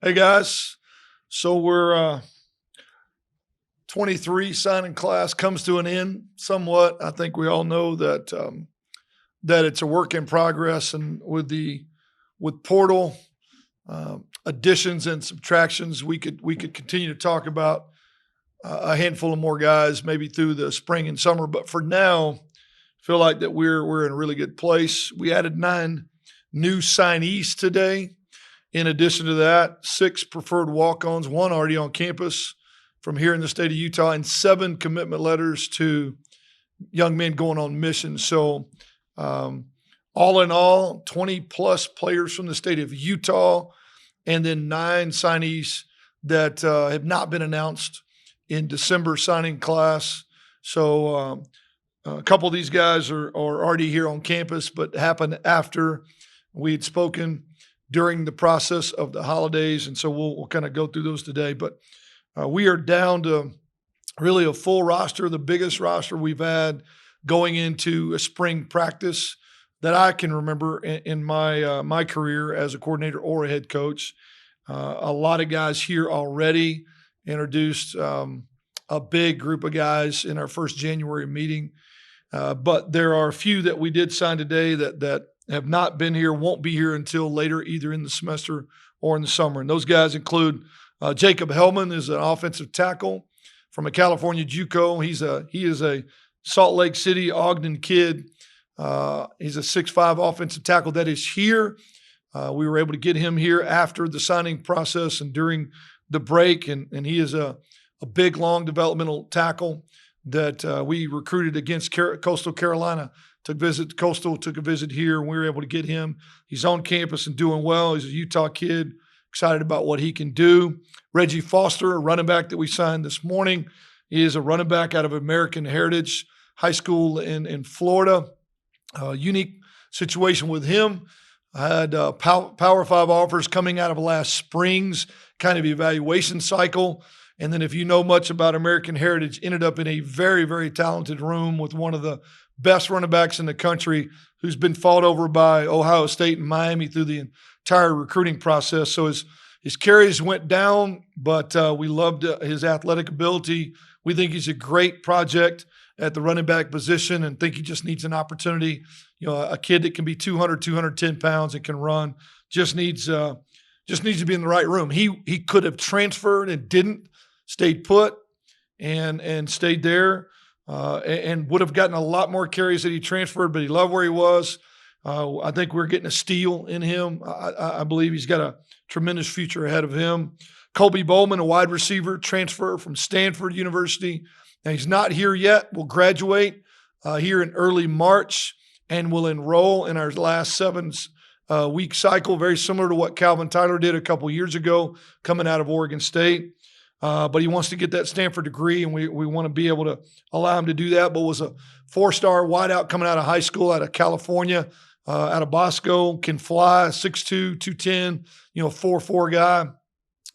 Hey guys, so we're 23 signing class comes to an end somewhat. I think we all know that that it's a work in progress, and with portal additions and subtractions, we could continue to talk about a handful of more guys maybe through the spring and summer. But for now, feel like that we're in a really good place. We added 9 new signees today. In addition to that, 6 preferred walk-ons, 1 already on campus from here in the state of Utah, and 7 commitment letters to young men going on mission. So, all in all, 20 plus players from the state of Utah, and then 9 signees that have not been announced in December signing class. So, a couple of these guys are already here on campus, but happened after we had spoken during the process of the holidays. And so we'll kind of go through those today. But we are down to really a full roster, the biggest roster we've had going into a spring practice that I can remember in my career as a coordinator or a head coach. A lot of guys here already introduced a big group of guys in our first January meeting. But there are a few that we did sign today that have not been here, won't be here until later, either in the semester or in the summer. And those guys include Jacob Hellman, is an offensive tackle from a California JUCO. He is a Salt Lake City, Ogden kid. He's a 6'5" offensive tackle that is here. We were able to get him here after the signing process and during the break, and he is a big, long developmental tackle that we recruited against Coastal Carolina. Took a visit here, and we were able to get him. He's on campus and doing well. He's a Utah kid, excited about what he can do. Reggie Foster, a running back that we signed this morning. He is a running back out of American Heritage High School in Florida. Unique situation with him. I had Power 5 offers coming out of last spring's kind of evaluation cycle. And then if you know much about American Heritage, ended up in a very, very talented room with one of the best running backs in the country who's been fought over by Ohio State and Miami through the entire recruiting process. So his carries went down, but we loved his athletic ability. We think he's a great project at the running back position and think he just needs an opportunity. You know, a kid that can be 200, 210 pounds and can run just needs to be in the right room. He could have transferred and didn't, stayed put and stayed there. And would have gotten a lot more carries that he transferred, but he loved where he was. I think we're getting a steal in him. I believe he's got a tremendous future ahead of him. Colby Bowman, a wide receiver, transfer from Stanford University. Now, he's not here yet. Will graduate here in early March and will enroll in our last 7-week cycle, very similar to what Calvin Tyler did a couple years ago coming out of Oregon State. But he wants to get that Stanford degree, and we want to be able to allow him to do that. But was a 4-star wideout coming out of high school out of California, out of Bosco, can fly, 6'2", 210, 4'4" guy.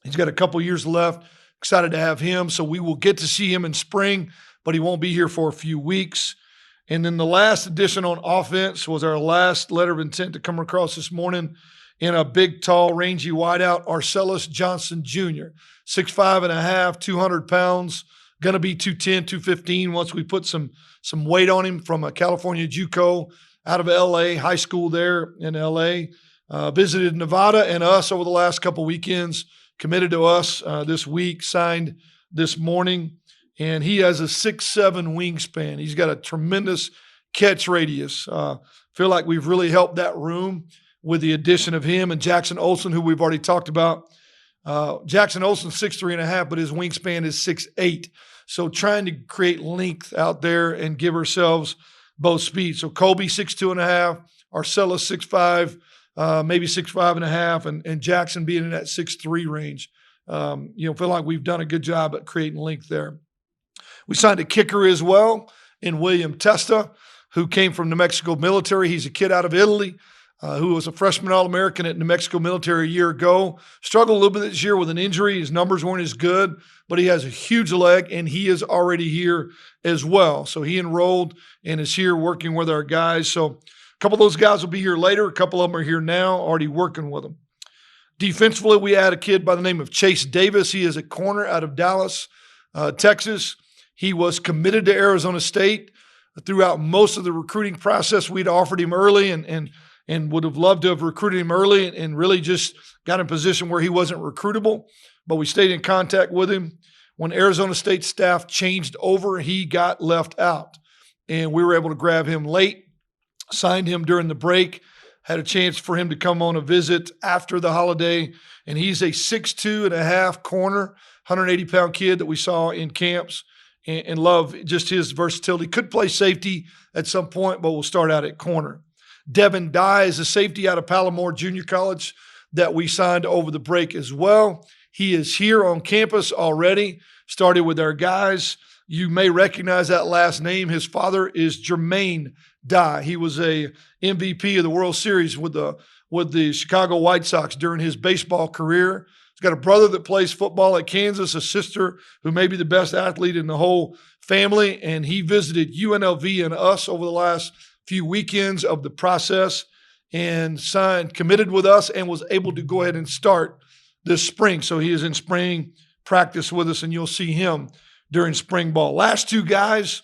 He's got a couple years left. Excited to have him. So we will get to see him in spring, but he won't be here for a few weeks. And then the last addition on offense was our last letter of intent to come across this morning in a big, tall, rangy wideout, Arcellus Johnson Jr., 6'5.5", 200 pounds, going to be 210, 215 once we put some weight on him, from a California JUCO out of L.A., high school there in L.A. Visited Nevada and us over the last couple weekends, committed to us this week, signed this morning, and he has a 6'7" wingspan. He's got a tremendous catch radius. Feel like we've really helped that room with the addition of him and Jackson Olson, who we've already talked about. Jackson Olson's 6'3.5", but his wingspan is 6'8". So trying to create length out there and give ourselves both speed. So Colby 6'2.5", Arcellus 6'5", maybe 6'5.5", and Jackson being in that 6'3" range. Feel like we've done a good job at creating length there. We signed a kicker as well in William Testa, who came from New Mexico Military. He's a kid out of Italy. Who was a freshman All-American at New Mexico Military a year ago. Struggled a little bit this year with an injury. His numbers weren't as good, but he has a huge leg, and he is already here as well. So he enrolled and is here working with our guys. So a couple of those guys will be here later. A couple of them are here now, already working with them. Defensively, we had a kid by the name of Chase Davis. He is a corner out of Dallas, Texas. He was committed to Arizona State throughout most of the recruiting process. We'd offered him early and would have loved to have recruited him early and really just got in a position where he wasn't recruitable. But we stayed in contact with him. When Arizona State staff changed over, he got left out. And we were able to grab him late, signed him during the break, had a chance for him to come on a visit after the holiday. And he's a 6'2.5" corner, 180-pound kid that we saw in camps and love just his versatility. Could play safety at some point, but we'll start out at corner. Devin Dye is a safety out of Palomar Junior College that we signed over the break as well. He is here on campus already, started with our guys. You may recognize that last name. His father is Jermaine Dye. He was a MVP of the World Series with the Chicago White Sox during his baseball career. He's got a brother that plays football at Kansas, a sister who may be the best athlete in the whole family, and he visited UNLV and us over the last few weekends of the process and committed with us and was able to go ahead and start this spring. So he is in spring practice with us, and you'll see him during spring ball. Last two guys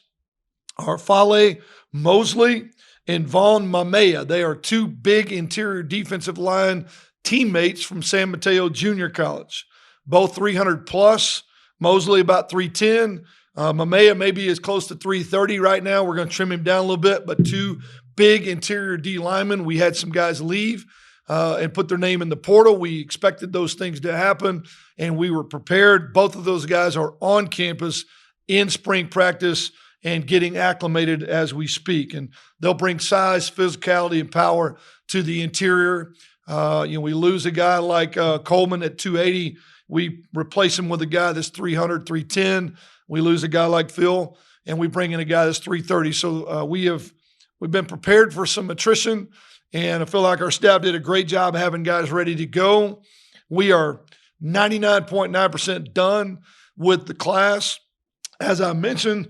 are Fale Mosley and Vaughn Mamea. They are two big interior defensive line teammates from San Mateo Junior College, both 300 plus. Mosley about 310. Mamea maybe is close to 330 right now. We're going to trim him down a little bit, but two big interior D linemen. We had some guys leave and put their name in the portal. We expected those things to happen, and we were prepared. Both of those guys are on campus in spring practice and getting acclimated as we speak. And they'll bring size, physicality, and power to the interior. We lose a guy like Coleman at 280. We replace him with a guy that's 300, 310. We lose a guy like Phil, and we bring in a guy that's 330. So we've been prepared for some attrition, and I feel like our staff did a great job having guys ready to go. We are 99.9% done with the class. As I mentioned,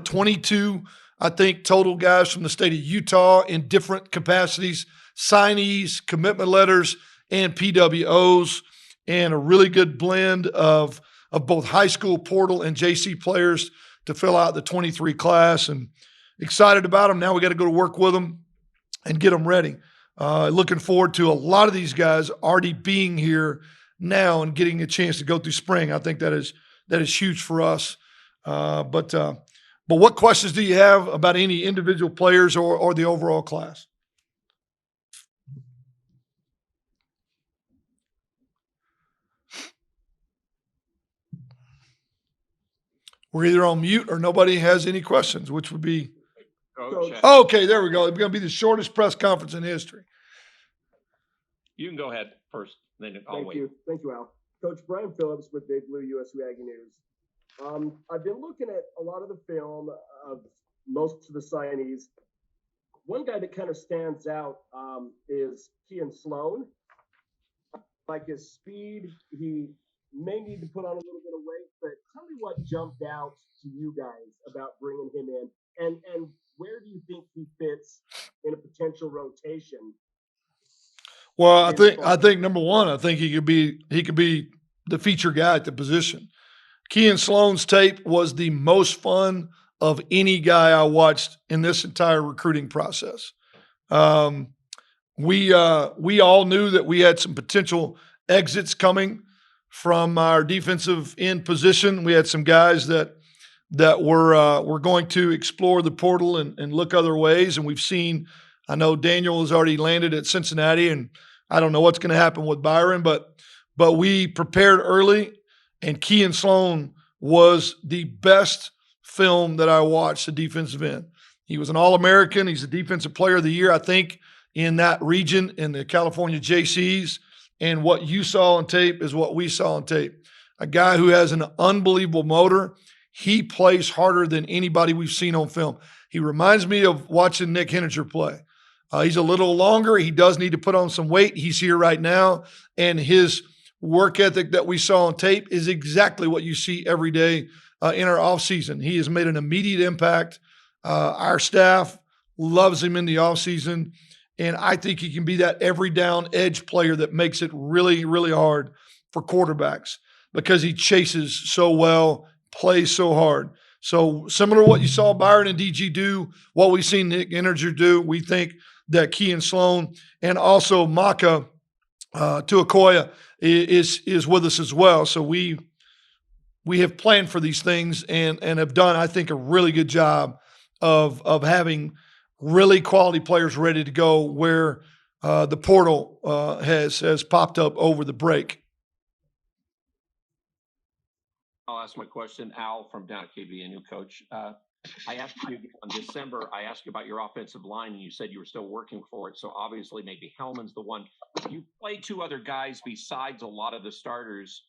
22, I think, total guys from the state of Utah in different capacities, signees, commitment letters, and PWOs, and a really good blend of both high school portal and JC players to fill out the 23 class, and excited about them. Now we got to go to work with them and get them ready. Looking forward to a lot of these guys already being here now and getting a chance to go through spring. I think that is huge for us. But what questions do you have about any individual players or the overall class? We're either on mute or nobody has any questions, which would be okay. There we go. It's going to be the shortest press conference in history. You can go ahead first, then I'll wait. Thank you, Al. Coach Brian Phillips with Big Blue USU Aggie News. I've been looking at a lot of the film of most of the signees. One guy that kind of stands out is Kean Sloan. Like his speed, he may need to put on a little bit of weight, but tell me what jumped out to you guys about bringing him in, and where do you think he fits in a potential rotation? Well, I think number one, I think he could be the feature guy at the position. Kean Sloan's tape was the most fun of any guy I watched in this entire recruiting process. We all knew that we had some potential exits coming from our defensive end position. We had some guys that were going to explore the portal and look other ways. And we've seen, I know Daniel has already landed at Cincinnati, and I don't know what's going to happen with Byron, but we prepared early, and Kean Sloan was the best film that I watched, the defensive end. He was an All-American. He's the Defensive Player of the Year, I think, in that region in the California JCs. And what you saw on tape is what we saw on tape. A guy who has an unbelievable motor. He plays harder than anybody we've seen on film. He reminds me of watching Nick Henninger play. He's a little longer. He does need to put on some weight. He's here right now. And his work ethic that we saw on tape is exactly what you see every day in our offseason. He has made an immediate impact. Our staff loves him in the offseason. And I think he can be that every down edge player that makes it really, really hard for quarterbacks because he chases so well, plays so hard. So similar to what you saw Byron and DG do, what we've seen Nick Energer do, we think that Kean Sloan and also Maka Tuakoya is with us as well. So we have planned for these things and have done, I think, a really good job of having really quality players ready to go where the portal has popped up over the break. I'll ask my question. Al from down at KVNU, coach. I asked you in December, I asked you about your offensive line, and you said you were still working for it. So obviously maybe Hellman's the one. You play two other guys besides a lot of the starters.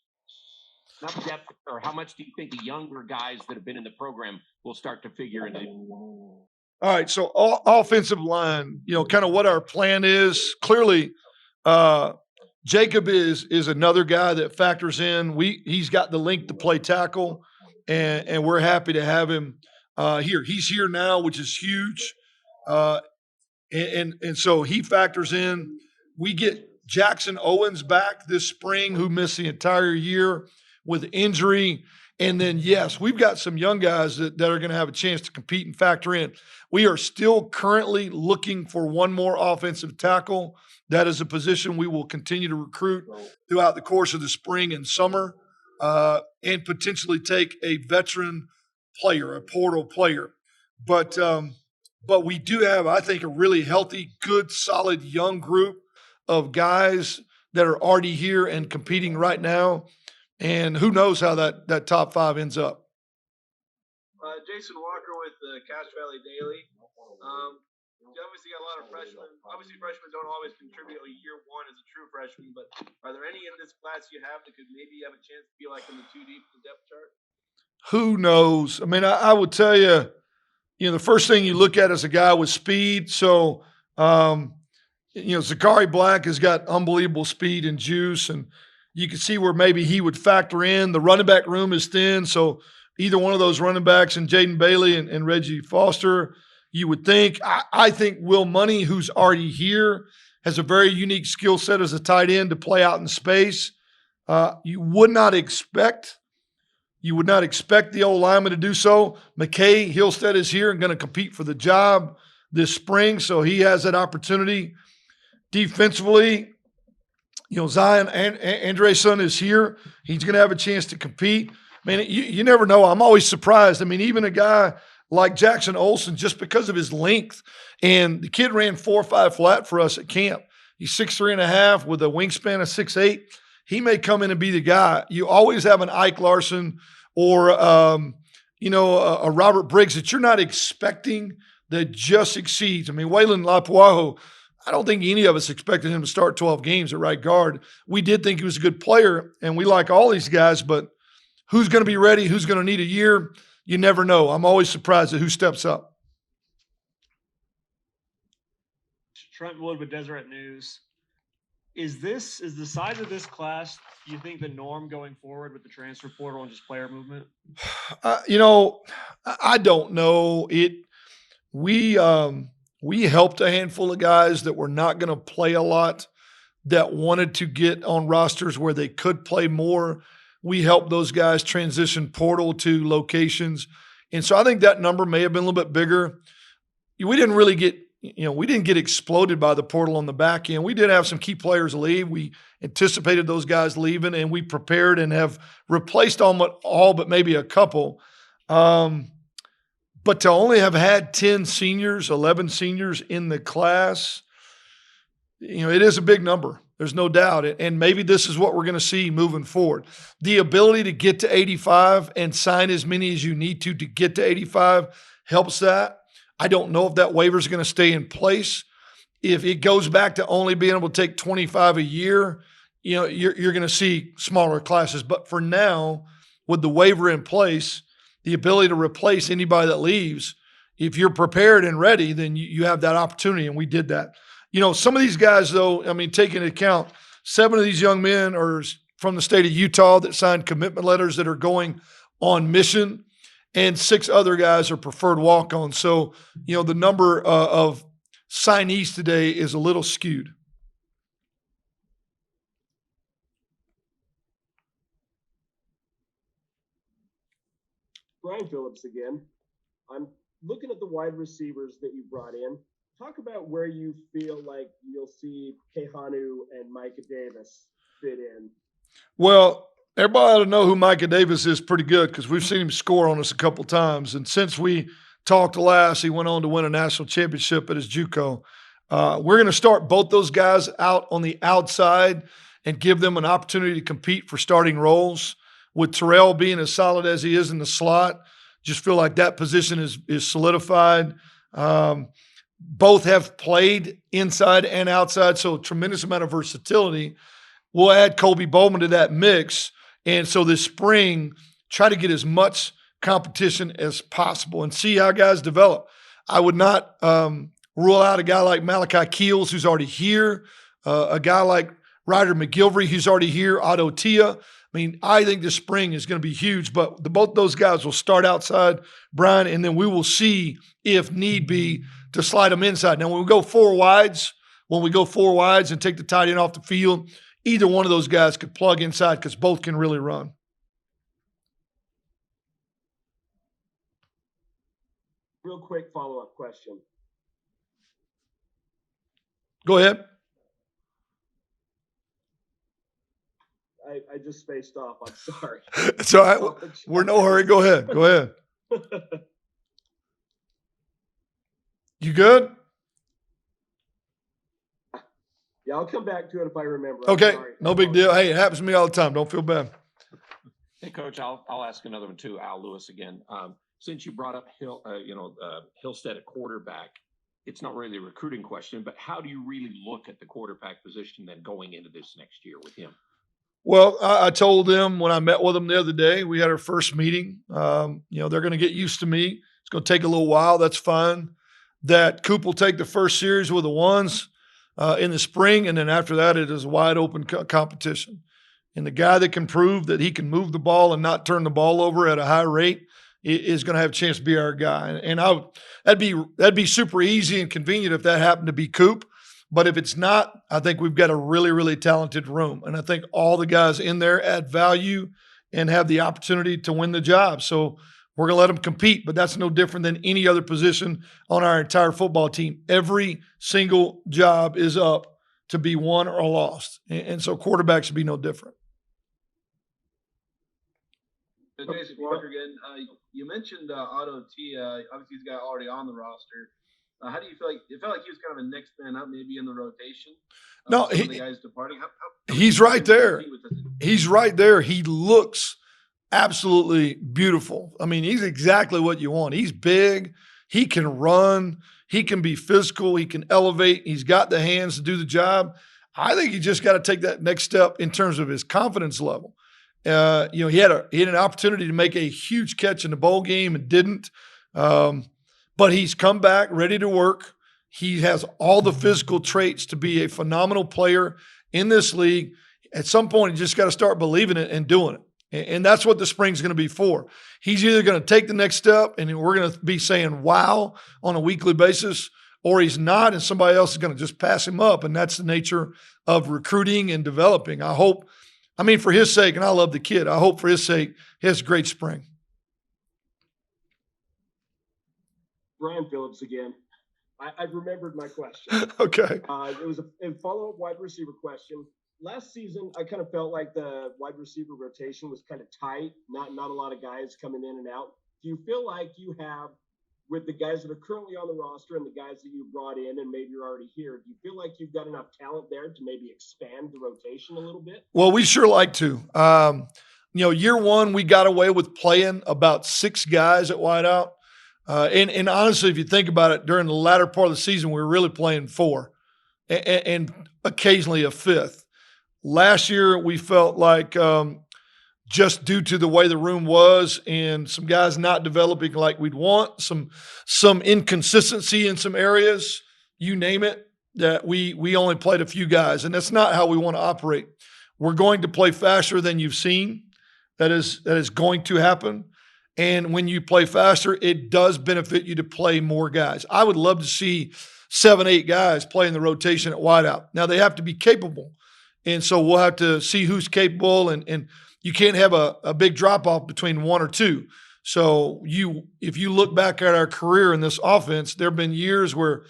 Not depth, or how much do you think the younger guys that have been in the program will start to figure in? All right, so offensive line, kind of what our plan is. Clearly, Jacob is another guy that factors in. He's got the length to play tackle, and we're happy to have him here. He's here now, which is huge, and so he factors in. We get Jackson Owens back this spring, who missed the entire year with injury. And then, yes, we've got some young guys that are going to have a chance to compete and factor in. We are still currently looking for one more offensive tackle. That is a position we will continue to recruit throughout the course of the spring and summer, and potentially take a veteran player, a portal player. But we do have, I think, a really healthy, good, solid young group of guys that are already here and competing right now. And who knows how that top five ends up. Jason Walker with the Cache Valley Daily. You obviously got a lot of freshmen. Obviously, freshmen don't always contribute year one as a true freshman, but are there any in this class you have that could maybe have a chance to be like in the two deep depth chart? Who knows? I mean, I would tell you, the first thing you look at is a guy with speed. So, Zachary Black has got unbelievable speed and juice, and you can see where maybe he would factor in. The running back room is thin, so either one of those running backs and Jaden Bailey and Reggie Foster, you would think. I think Will Money, who's already here, has a very unique skill set as a tight end to play out in space. You would not expect the old lineman to do so. McKay Hillstead is here and going to compete for the job this spring, so he has that opportunity. Defensively, Zion Andreson is here. He's going to have a chance to compete. I mean, you never know. I'm always surprised. I mean, even a guy like Jackson Olsen, just because of his length, and the kid ran 4.5 flat for us at camp. He's 6'3.5" with a wingspan of 6'8". He may come in and be the guy. You always have an Ike Larson or, a Robert Briggs that you're not expecting that just exceeds. I mean, Waylon Lapuaho, I don't think any of us expected him to start 12 games at right guard. We did think he was a good player, and we like all these guys, but who's going to be ready? Who's going to need a year? You never know. I'm always surprised at who steps up. Trent Wood with Deseret News. Is the size of this class, do you think, the norm going forward with the transfer portal and just player movement? I don't know. We helped a handful of guys that were not going to play a lot that wanted to get on rosters where they could play more. We helped those guys transition portal to locations. And so I think that number may have been a little bit bigger. We didn't really get, we didn't get exploded by the portal on the back end. We did have some key players leave. We anticipated those guys leaving, and we prepared and have replaced all but maybe a couple. But to only have had 10 seniors, 11 seniors in the class, it is a big number. There's no doubt. And maybe this is what we're going to see moving forward. The ability to get to 85 and sign as many as you need to get to 85 helps that. I don't know if that waiver is going to stay in place. If it goes back to only being able to take 25 a year, you're going to see smaller classes. But for now, with the waiver in place, the ability to replace anybody that leaves, if you're prepared and ready, then you have that opportunity, and we did that. Some of these guys, though, taking into account, 7 of these young men are from the state of Utah that signed commitment letters that are going on mission, and 6 other guys are preferred walk-ons. So, the number of signees today is a little skewed. Brian Phillips again. I'm looking at the wide receivers that you brought in. Talk about where you feel like you'll see Kehanu and Micah Davis fit in. Well, everybody ought to know who Micah Davis is pretty good because we've seen him score on us a couple times. And since we talked last, he went on to win a national championship at his JUCO. We're going to start both those guys out on the outside and give them an opportunity to compete for starting roles. With Terrell being as solid as he is in the slot, just feel like that position is solidified. Both have played inside and outside, so a tremendous amount of versatility. We'll add Kobe Bowman to that mix. And so this spring, try to get as much competition as possible and see how guys develop. I would not rule out a guy like Malachi Keels, who's already here, a guy like Ryder McGilvery, who's already here, Otto Tia. I mean, I think this spring is going to be huge, but both those guys will start outside, Brian, and then we will see if need be to slide them inside. Now, when we go four wides and take the tight end off the field, either one of those guys could plug inside because both can really run. Real quick follow-up question. Go ahead. I just spaced off. I'm sorry. It's all right. We're in no hurry. Go ahead. Go ahead. You good? Yeah, I'll come back to it if I remember. Okay. No big deal. Hey, it happens to me all the time. Don't feel bad. Hey, Coach, I'll ask another one too. Al Lewis again. Since you brought up Hillstead at quarterback, it's not really a recruiting question, but how do you really look at the quarterback position then going into this next year with him? Well, I told them when I met with them the other day, we had our first meeting. They're going to get used to me. It's going to take a little while. That's fine. That Coop will take the first series with the ones in the spring, and then after that, it is a wide open competition. And the guy that can prove that he can move the ball and not turn the ball over at a high rate is going to have a chance to be our guy. And that'd be super easy and convenient if that happened to be Coop. But if it's not, I think we've got a really, really talented room. And I think all the guys in there add value and have the opportunity to win the job. So we're going to let them compete, but that's no different than any other position on our entire football team. Every single job is up to be won or lost. And so quarterbacks should be no different. Jason Walker again. You mentioned Otto Tia. Obviously, he's got already on the roster. How do you feel like it felt like he was kind of a next man up, maybe in the rotation? No, the guys departing. He's right there. He's right there. He looks absolutely beautiful. I mean, he's exactly what you want. He's big. He can run. He can be physical. He can elevate. He's got the hands to do the job. I think he just got to take that next step in terms of his confidence level. He had an opportunity to make a huge catch in the bowl game and didn't. But he's come back ready to work. He has all the physical traits to be a phenomenal player in this league. At some point, he just got to start believing it and doing it. And that's what the spring's going to be for. He's either going to take the next step and we're going to be saying, wow, on a weekly basis, or he's not, and somebody else is going to just pass him up. And that's the nature of recruiting and developing. For his sake, and I love the kid, I hope for his sake, he has a great spring. Brian Phillips again. I've remembered my question. Okay. It was a follow-up wide receiver question. Last season, I kind of felt like the wide receiver rotation was kind of tight, not a lot of guys coming in and out. Do you feel like you have, with the guys that are currently on the roster and the guys that you brought in and maybe you're already here, do you feel like you've got enough talent there to maybe expand the rotation a little bit? Well, we sure like to. Year one, we got away with playing about 6 guys at wideout. And honestly, if you think about it, during the latter part of the season, we were really playing 4 and occasionally a 5th. Last year, we felt like just due to the way the room was and some guys not developing like we'd want, some inconsistency in some areas, you name it, that we only played a few guys. And that's not how we want to operate. We're going to play faster than you've seen. That is going to happen. And when you play faster, it does benefit you to play more guys. I would love to see 7, 8 guys playing the rotation at wideout. Now they have to be capable. And so we'll have to see who's capable, and you can't have a big drop off between 1 or 2. So if you look back at our career in this offense, there have been years where,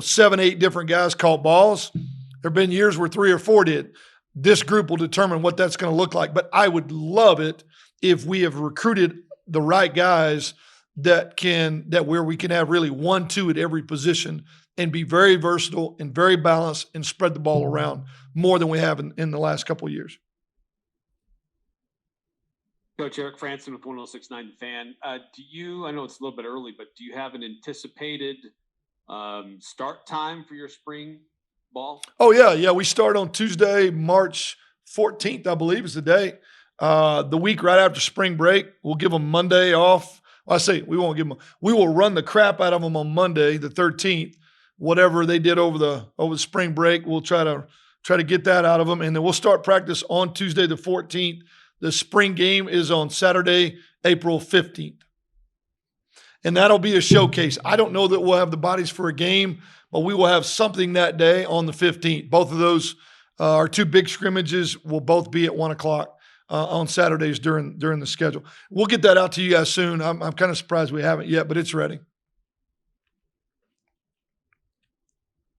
7, 8 different guys caught balls. There have been years where 3 or 4 did. This group will determine what that's going to look like. But I would love it if we have recruited the right guys that where we can have really 1, 2 at every position and be very versatile and very balanced and spread the ball around more than we have in the last couple of years. Coach Eric Franson with 106.9 Fan. I know it's a little bit early, but do you have an anticipated start time for your spring ball? Oh, yeah. We start on Tuesday, March 14th, I believe is the day. The week right after spring break. We'll give them Monday off. Well, I say we won't give them. We will run the crap out of them on Monday, the 13th. Whatever they did over the spring break, we'll try to get that out of them, and then we'll start practice on Tuesday, the 14th. The spring game is on Saturday, April 15th. And that'll be a showcase. I don't know that we'll have the bodies for a game, but we will have something that day on the 15th. Both of those, our 2 big scrimmages, will both be at 1 o'clock on Saturdays during the schedule. We'll get that out to you guys soon. I'm kind of surprised we haven't yet, but it's ready.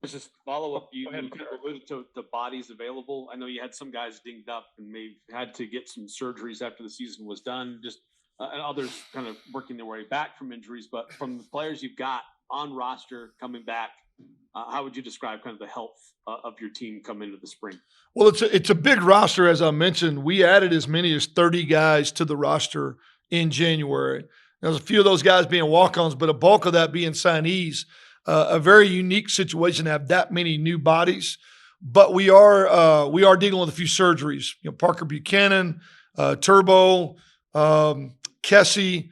Let's just follow up. You kind of alluded to the bodies available. I know you had some guys dinged up and maybe had to get some surgeries after the season was done. Just and others kind of working their way back from injuries. But from the players you've got on roster coming back, how would you describe kind of the health of your team coming into the spring? Well, it's a big roster, as I mentioned. We added as many as 30 guys to the roster in January. There's a few of those guys being walk-ons, but a bulk of that being signees. A very unique situation to have that many new bodies, but we are dealing with a few surgeries. Parker Buchanan, Turbo, Kessie,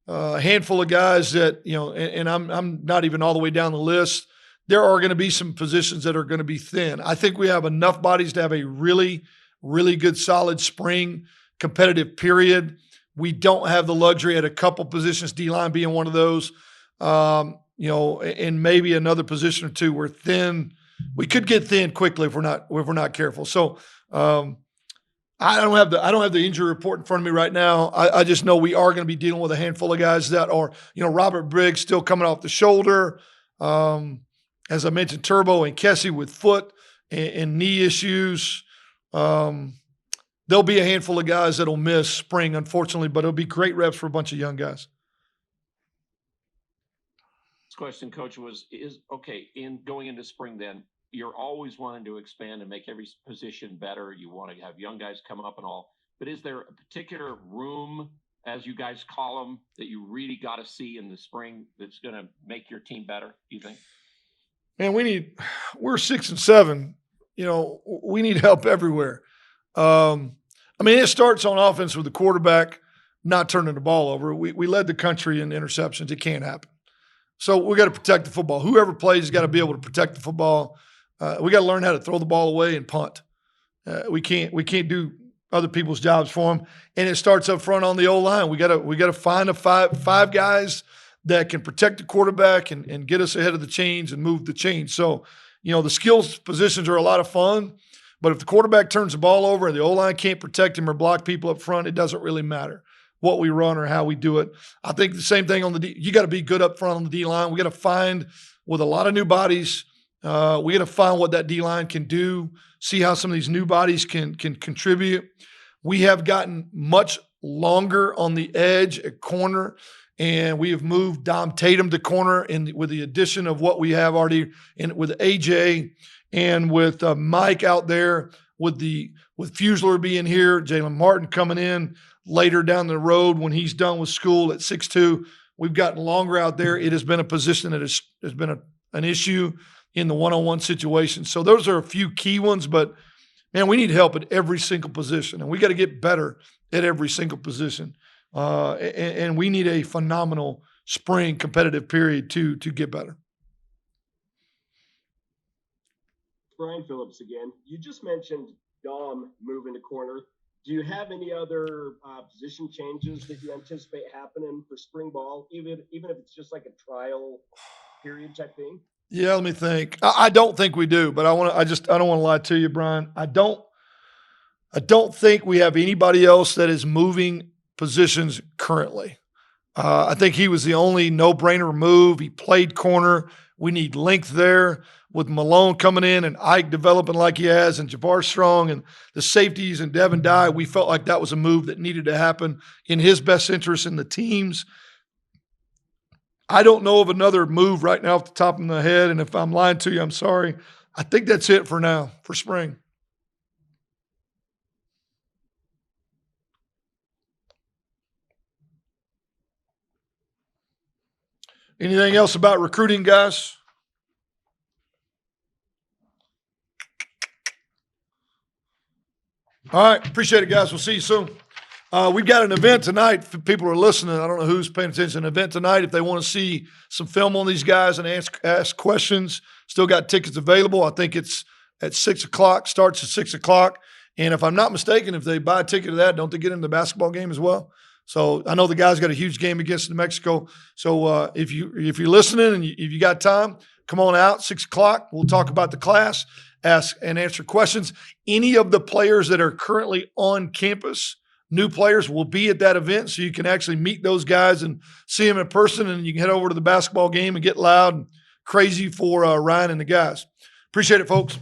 a handful of guys that and I'm not even all the way down the list. There are going to be some positions that are going to be thin. I think we have enough bodies to have a really, really good, solid spring competitive period. We don't have the luxury at a couple positions, D-line being one of those. And maybe another position or 2. We're thin. We could get thin quickly if we're not careful. So I don't have the injury report in front of me right now. I just know we are going to be dealing with a handful of guys that are, Robert Briggs still coming off the shoulder. As I mentioned, Turbo and Kessie with foot and knee issues. There'll be a handful of guys that'll miss spring, unfortunately, but it'll be great reps for a bunch of young guys. Question, Coach, in going into spring, then you're always wanting to expand and make every position better. You want to have young guys come up and all, but is there a particular room, as you guys call them, that you really got to see in the spring that's going to make your team better, do you think? Man, we're 6 and 7. We need help everywhere. It starts on offense with the quarterback not turning the ball over. We led the country in interceptions. It can't happen. So we got to protect the football. Whoever plays has got to be able to protect the football. We got to learn how to throw the ball away and punt. We can't do other people's jobs for them. And it starts up front on the O-line. We got to find a five guys that can protect the quarterback and get us ahead of the chains and move the chains. So, the skills positions are a lot of fun, but if the quarterback turns the ball over and the O-line can't protect him or block people up front, it doesn't really matter what we run or how we do it. I think the same thing on the D. You got to be good up front on the D-line. We got to find, with a lot of new bodies, we got to find what that D-line can do, see how some of these new bodies can contribute. We have gotten much longer on the edge at corner, and we have moved Dom Tatum to corner, and with the addition of what we have already with AJ and with Mike out there, with Fusler being here, Jalen Martin coming in later down the road when he's done with school at 6'2". We've gotten longer out there. It has been a position that has been an issue in the one-on-one situation. So those are a few key ones, but man, we need help at every single position, and we got to get better at every single position. And we need a phenomenal spring competitive period to get better. Brian Phillips again. You just mentioned Dom moving to corner. Do you have any other position changes that you anticipate happening for spring ball, even if it's just like a trial period type thing? Yeah, let me think. I don't think we do, but I don't want to lie to you, Brian. I don't think we have anybody else that is moving positions currently. I think he was the only no-brainer move. He played corner. We need length there with Malone coming in and Ike developing like he has and Jabbar Strong and the safeties and Devin Dye. We felt like that was a move that needed to happen in his best interest in the teams. I don't know of another move right now off the top of my head, and if I'm lying to you, I'm sorry. I think that's it for now, for spring. Anything else about recruiting, guys? All right. Appreciate it, guys. We'll see you soon. We've got an event tonight. For people who are listening, I don't know who's paying attention. An event tonight. If they want to see some film on these guys and ask questions, still got tickets available. I think it's at 6 o'clock, starts at 6 o'clock. And if I'm not mistaken, if they buy a ticket to that, don't they get in the basketball game as well? So I know the guys got a huge game against New Mexico. So if you're listening and if you got time, come on out, 6 o'clock. We'll talk about the class, ask and answer questions. Any of the players that are currently on campus, new players, will be at that event, so you can actually meet those guys and see them in person, and you can head over to the basketball game and get loud and crazy for Ryan and the guys. Appreciate it, folks.